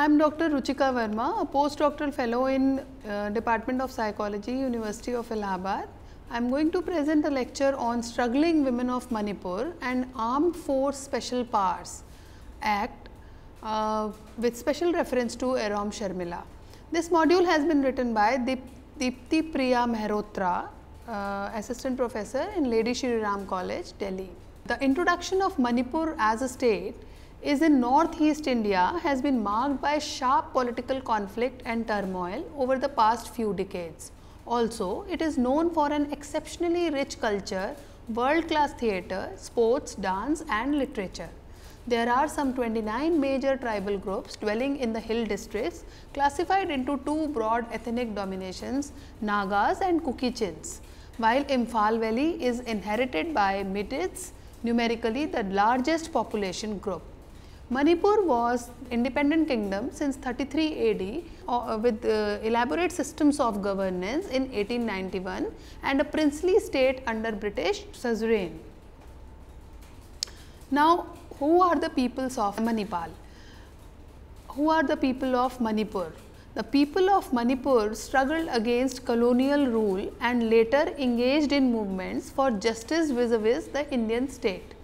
I am Dr. Ruchika Verma, a postdoctoral fellow in Department of Psychology, University of Allahabad. I am going to present a lecture on struggling women of Manipur and Armed Force Special Powers Act with special reference to Irom Sharmila. This module has been written by Deepti Priya Mehrotra, Assistant Professor in Lady Shri Ram College, Delhi. The introduction of Manipur as a state is in northeast India has been marked by sharp political conflict and turmoil over the past few decades. Also, it is known for an exceptionally rich culture, world-class theatre, sports, dance and literature. There are some 29 major tribal groups dwelling in the hill districts, classified into two broad ethnic dominations, Nagas and Kuki-Chins, while Imphal Valley is inherited by Meiteis, numerically the largest population group. Manipur was independent kingdom since 33 AD with elaborate systems of governance in 1891 and a princely state under British suzerain. Now, who are the peoples of Manipal? Who are the people of Manipur? The people of Manipur struggled against colonial rule and later engaged in movements for justice vis-a-vis the Indian state.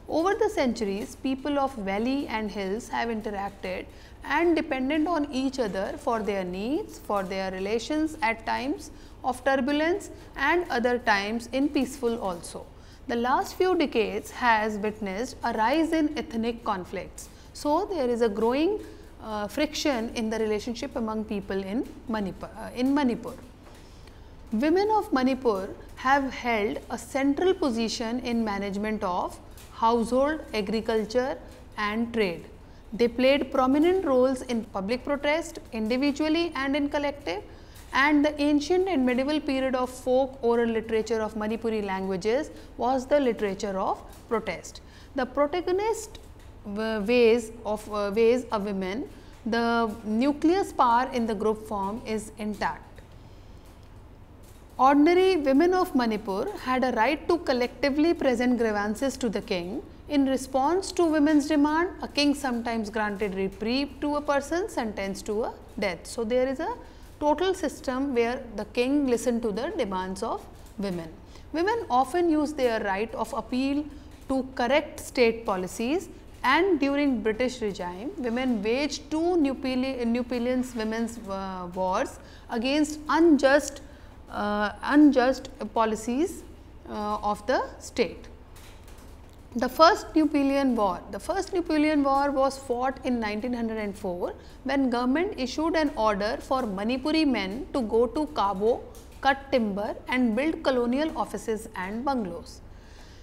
Over the centuries, people of valley and hills have interacted and depended on each other for their needs, for their relations at times of turbulence and other times in peaceful also. The last few decades has witnessed a rise in ethnic conflicts. So, there is a growing friction in the relationship among people in Manipur. Women of Manipur have held a central position in management of household, agriculture and trade. They played prominent roles in public protest, individually and in collective, and the ancient and medieval period of folk oral literature of Manipuri languages was the literature of protest. The protagonist ways of women, the nucleus power in the group form is intact. Ordinary women of Manipur had a right to collectively present grievances to the king. In response to women's demand, a king sometimes granted reprieve to a person sentenced to a death. So, there is a total system where the king listened to the demands of women. Women often use their right of appeal to correct state policies, and during British regime, women waged two Nupilan women's wars against unjust policies of the state. The first Nupilan War was fought in 1904 when government issued an order for Manipuri men to go to Kabo, cut timber and build colonial offices and bungalows.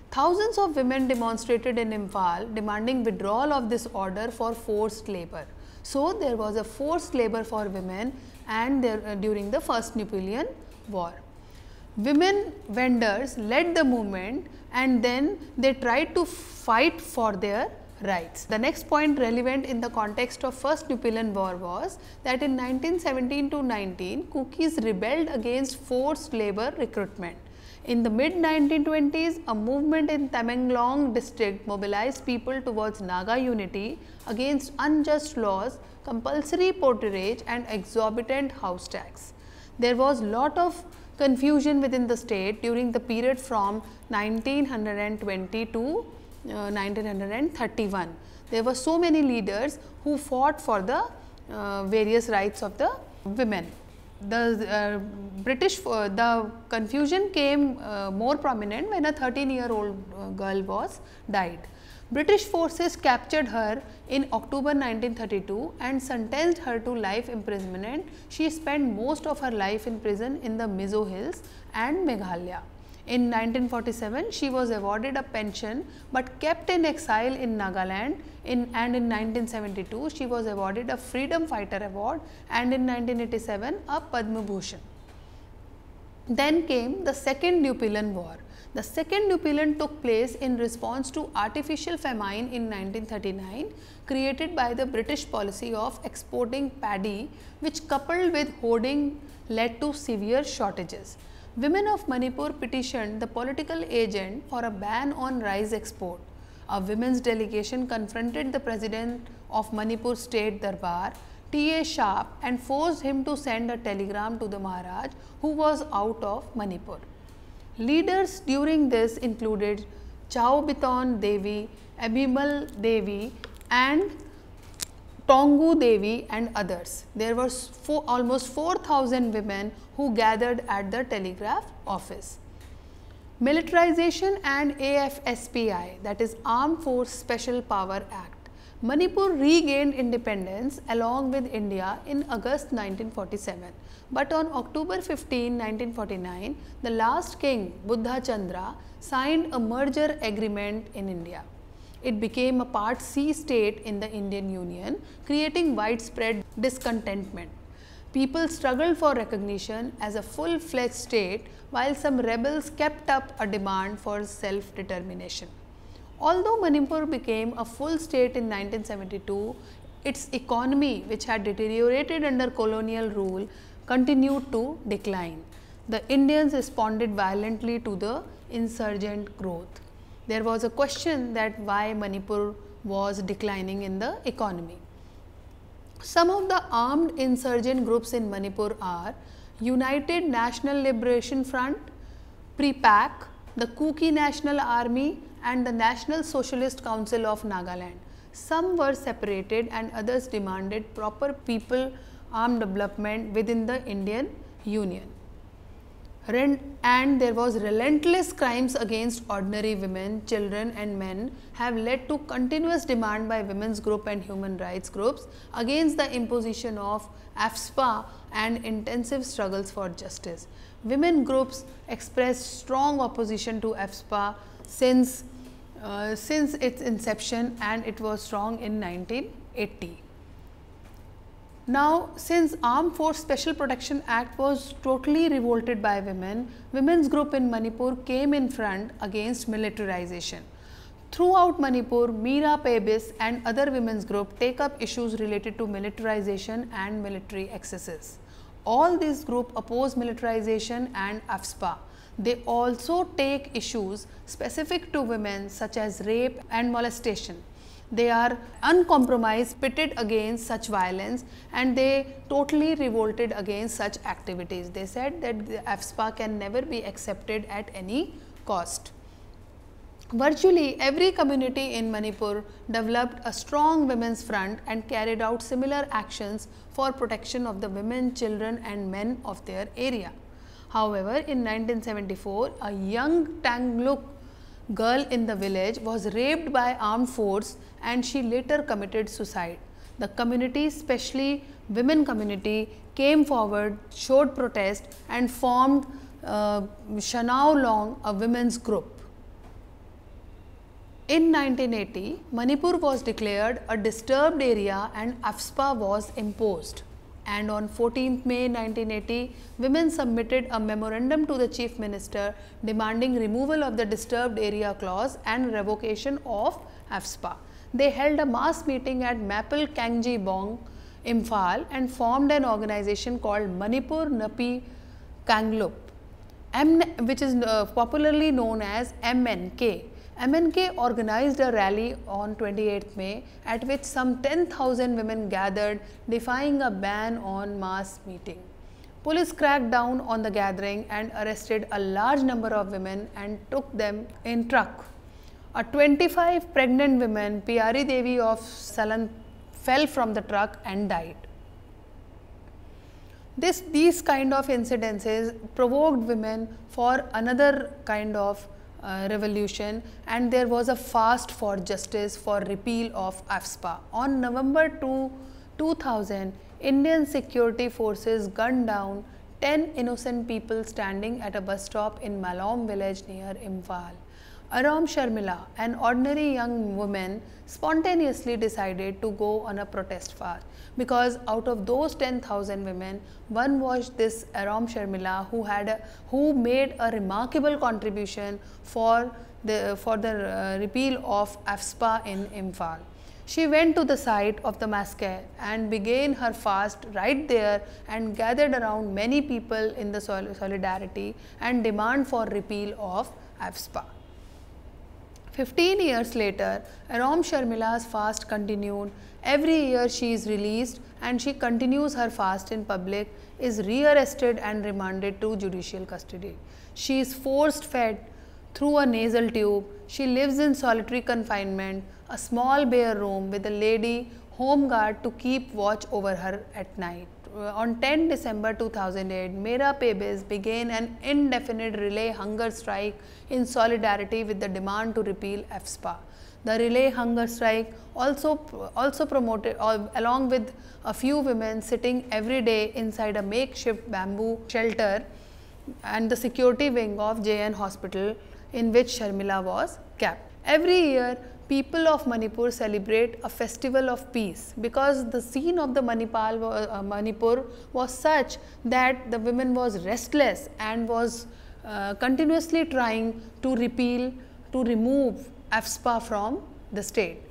Thousands of women demonstrated in Imphal demanding withdrawal of this order for forced labor. So, there was a forced labor for women and during the first Nupilan War. Women vendors led the movement and then they tried to fight for their rights. The next point relevant in the context of first Nupilan War was that in 1917 to 19, Kukis rebelled against forced labor recruitment. In the mid 1920s, a movement in Tamenglong district mobilized people towards Naga unity against unjust laws, compulsory porterage and exorbitant house tax. There was lot of confusion within the state during the period from 1920 to 1931. There were so many leaders who fought for the various rights of the women. The confusion came more prominent when a 13-year-old girl was died. British forces captured her in October 1932 and sentenced her to life imprisonment. She spent most of her life in prison in the Mizo Hills and Meghalaya. In 1947, she was awarded a pension, but kept in exile in Nagaland, and in 1972, she was awarded a Freedom Fighter Award, and in 1987, a Padma Bhushan. Then came the second Nupilan War. The second Nupilan took place in response to artificial famine in 1939, created by the British policy of exporting paddy, which coupled with hoarding led to severe shortages. Women of Manipur petitioned the political agent for a ban on rice export. A women's delegation confronted the president of Manipur State Darbar, T.A. Sharp and forced him to send a telegram to the Maharaj, who was out of Manipur. Leaders during this included Chao Biton Devi, Abhimal Devi and Tongu Devi and others. There were almost 4,000 women who gathered at the telegraph office. Militarization and AFSPI, that is Armed Force Special Power Act. Manipur regained independence along with India in August 1947. But on October 15, 1949, the last king, Buddha Chandra, signed a merger agreement in India. It became a Part C state in the Indian Union, creating widespread discontentment. People struggled for recognition as a full-fledged state, while some rebels kept up a demand for self-determination. Although Manipur became a full state in 1972, its economy, which had deteriorated under colonial rule, continued to decline. The Indians responded violently to the insurgent growth. There was a question that why Manipur was declining in the economy. Some of the armed insurgent groups in Manipur are United National Liberation Front, PRIPAC, the Kuki National Army and the National Socialist Council of Nagaland. Some were separated and others demanded proper people armed development within the Indian Union. And there was relentless crimes against ordinary women, children and men have led to continuous demand by women's group and human rights groups against the imposition of AFSPA and intensive struggles for justice. Women groups expressed strong opposition to AFSPA since its inception, and it was strong in 1980. Now, since Armed Force Special Protection Act was totally revolted by women, women's group in Manipur came in front against militarization. Throughout Manipur, Meera Pebis and other women's groups take up issues related to militarization and military excesses. All these groups oppose militarization and AFSPA. They also take issues specific to women such as rape and molestation. They are uncompromised, pitted against such violence, and they totally revolted against such activities. They said that the AFSPA can never be accepted at any cost. Virtually every community in Manipur developed a strong women's front and carried out similar actions for protection of the women, children and men of their area. However, in 1974, a young Tangluk girl in the village was raped by armed force and she later committed suicide. The community, especially women community, came forward, showed protest and formed Shanao Long, a women's group. In 1980, Manipur was declared a disturbed area and AFSPA was imposed. And on 14th May 1980, women submitted a memorandum to the Chief Minister demanding removal of the disturbed area clause and revocation of AFSPA. They held a mass meeting at Maple Kangji Bong, Imphal, and formed an organization called Manipur Napi Kanglup, which is popularly known as MNK. MNK organized a rally on 28th May at which some 10,000 women gathered, defying a ban on mass meeting. Police cracked down on the gathering and arrested a large number of women and took them in truck. A 25 pregnant woman, Pyari Devi of Salan, fell from the truck and died. These kind of incidences provoked women for another kind of revolution, and there was a fast for justice for repeal of AFSPA. On November 2, 2000, Indian security forces gunned down 10 innocent people standing at a bus stop in Malom village near Imphal. Irom Sharmila, an ordinary young woman, spontaneously decided to go on a protest fast, because out of those 10,000 women, one was this Irom Sharmila who made a remarkable contribution for the repeal of AFSPA in Imphal. She went to the site of the massacre and began her fast right there and gathered around many people in the solidarity and demand for repeal of AFSPA. 15 years later, Irom Sharmila's fast continued. Every year she is released and she continues her fast in public, is rearrested and remanded to judicial custody. She is forced fed through a nasal tube. She lives in solitary confinement, a small bare room with a lady home guard to keep watch over her at night. On 10 December 2008, Mera Pebiz began an indefinite relay hunger strike in solidarity with the demand to repeal FSPA. The relay hunger strike also promoted, along with a few women sitting every day inside a makeshift bamboo shelter and the security wing of JN Hospital, in which Sharmila was kept. Every year, people of Manipur celebrate a festival of peace because the scene of the Manipur was such that the women was restless and was continuously trying to remove FSPA from the state.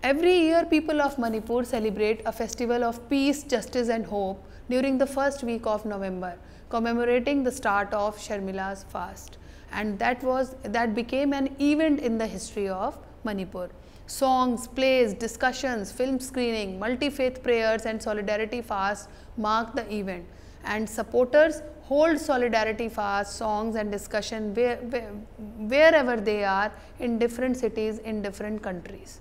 Every year, people of Manipur celebrate a festival of peace, justice and hope during the first week of November, commemorating the start of Sharmila's fast, and that became an event in the history of Manipur. Songs, plays, discussions, film screening, multi-faith prayers and solidarity fast mark the event, and supporters hold solidarity fast, songs and discussion wherever they are in different cities in different countries.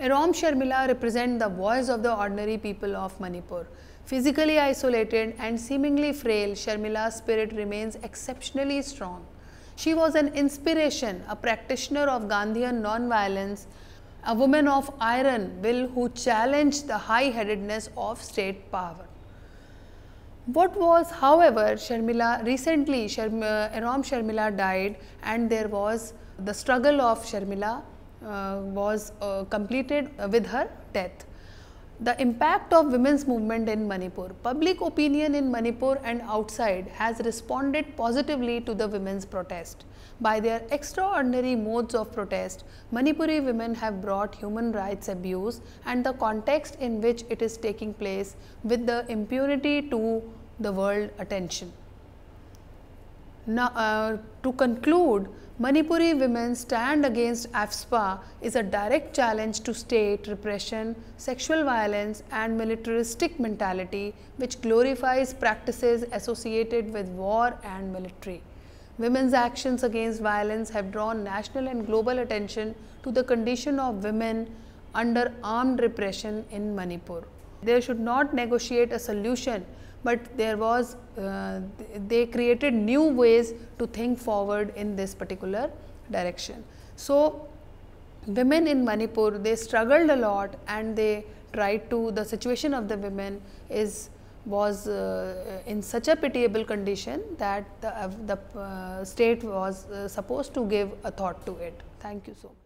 Irom Sharmila represent the voice of the ordinary people of Manipur. Physically isolated and seemingly frail, Sharmila's spirit remains exceptionally strong. She was an inspiration, a practitioner of Gandhian non-violence, a woman of iron will who challenged the high-headedness of state power. What was, however, recently Irom Sharmila died, and there was the struggle of Sharmila was completed with her death. The impact of women's movement in Manipur. Public opinion in Manipur and outside has responded positively to the women's protest. By their extraordinary modes of protest, Manipuri women have brought human rights abuse and the context in which it is taking place with the impunity to the world attention. Now, to conclude, Manipuri women's stand against FSPA is a direct challenge to state repression, sexual violence and militaristic mentality which glorifies practices associated with war and military. Women's actions against violence have drawn national and global attention to the condition of women under armed repression in Manipur. They should not negotiate a solution, but they created new ways to think forward in this particular direction. So, women in Manipur, they struggled a lot and they tried to, the situation of the women was in such a pitiable condition that the state was supposed to give a thought to it. Thank you so much.